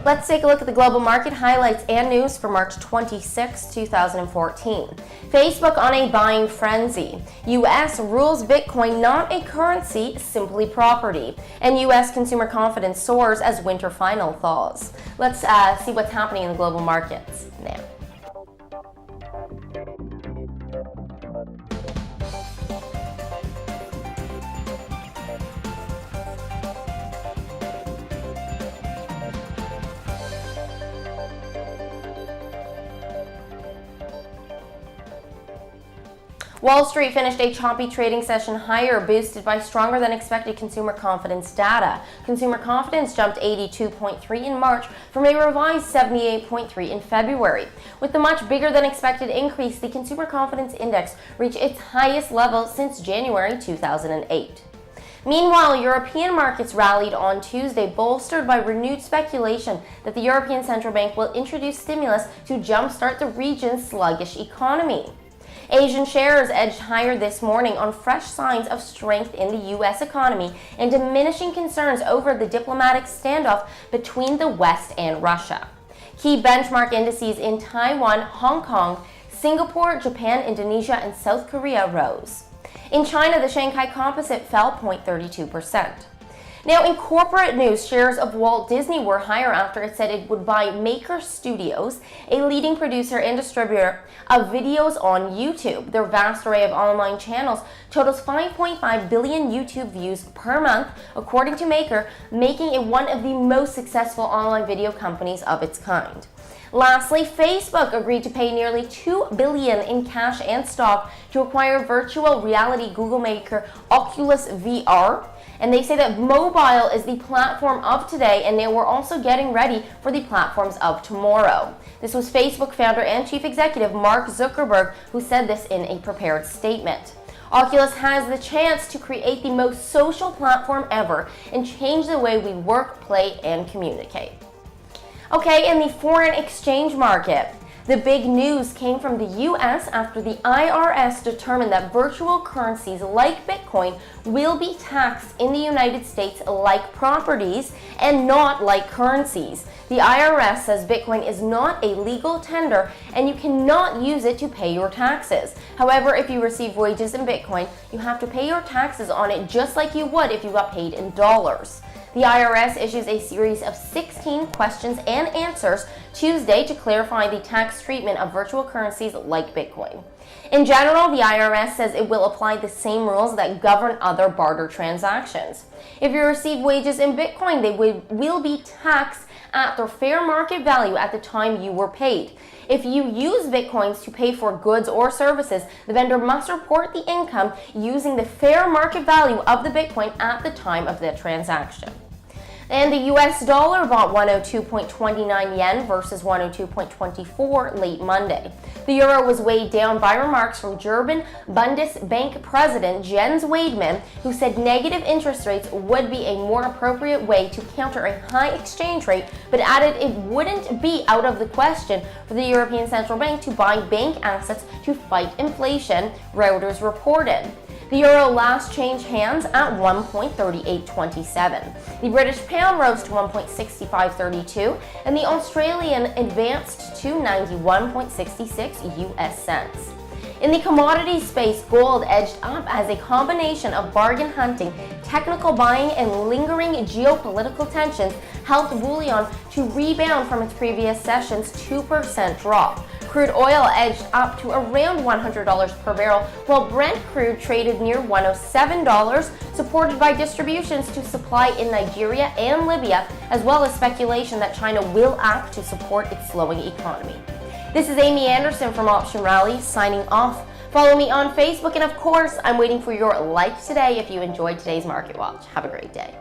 Let's take a look at the global market highlights and news for March 26, 2014. Facebook on a buying frenzy. U.S. rules Bitcoin not a currency, simply property. And U.S. consumer confidence soars as winter final thaws. Let's see what's happening in the global markets now. Wall Street finished a choppy trading session higher, boosted by stronger than expected consumer confidence data. Consumer confidence jumped 82.3 in March from a revised 78.3 in February. With the much bigger than expected increase, the consumer confidence index reached its highest level since January 2008. Meanwhile, European markets rallied on Tuesday, bolstered by renewed speculation that the European Central Bank will introduce stimulus to jumpstart the region's sluggish economy. Asian shares edged higher this morning on fresh signs of strength in the U.S. economy and diminishing concerns over the diplomatic standoff between the West and Russia. Key benchmark indices in Taiwan, Hong Kong, Singapore, Japan, Indonesia, and South Korea rose. In China, the Shanghai Composite fell 0.32%. Now, in corporate news, shares of Walt Disney were higher after it said it would buy Maker Studios, a leading producer and distributor of videos on YouTube. Their vast array of online channels totals 5.5 billion YouTube views per month, according to Maker, making it one of the most successful online video companies of its kind. Lastly, Facebook agreed to pay nearly $2 billion in cash and stock to acquire virtual reality Google maker Oculus VR. And they say that mobile is the platform of today, and they were also getting ready for the platforms of tomorrow. This was Facebook founder and chief executive Mark Zuckerberg who said this in a prepared statement. Oculus has the chance to create the most social platform ever and change the way we work, play, and communicate. Okay, in the foreign exchange market, the big news came from the U.S. after the IRS determined that virtual currencies like Bitcoin will be taxed in the United States like properties and not like currencies. The IRS says Bitcoin is not a legal tender and you cannot use it to pay your taxes. However, if you receive wages in Bitcoin, you have to pay your taxes on it just like you would if you got paid in dollars. The IRS issues a series of 16 questions and answers Tuesday to clarify the tax treatment of virtual currencies like Bitcoin. In general, the IRS says it will apply the same rules that govern other barter transactions. If you receive wages in Bitcoin, they will be taxed at their fair market value at the time you were paid. If you use Bitcoins to pay for goods or services, the vendor must report the income using the fair market value of the Bitcoin at the time of the transaction. And the US dollar bought 102.29 yen versus 102.24 late Monday. The euro was weighed down by remarks from German Bundesbank President Jens Weidmann, who said negative interest rates would be a more appropriate way to counter a high exchange rate, but added it wouldn't be out of the question for the European Central Bank to buy bank assets to fight inflation, Reuters reported. The euro last changed hands at 1.3827. The British pound rose to 1.6532, and the Australian advanced to 91.66 US cents. In the commodities space, gold edged up as a combination of bargain hunting, technical buying, and lingering geopolitical tensions helped bullion to rebound from its previous session's 2% drop. Crude oil edged up to around $100 per barrel, while Brent crude traded near $107, supported by distributions to supply in Nigeria and Libya, as well as speculation that China will act to support its slowing economy. This is Amy Anderson from Option Rally, signing off. Follow me on Facebook, and of course, I'm waiting for your like today if you enjoyed today's Market Watch. Have a great day.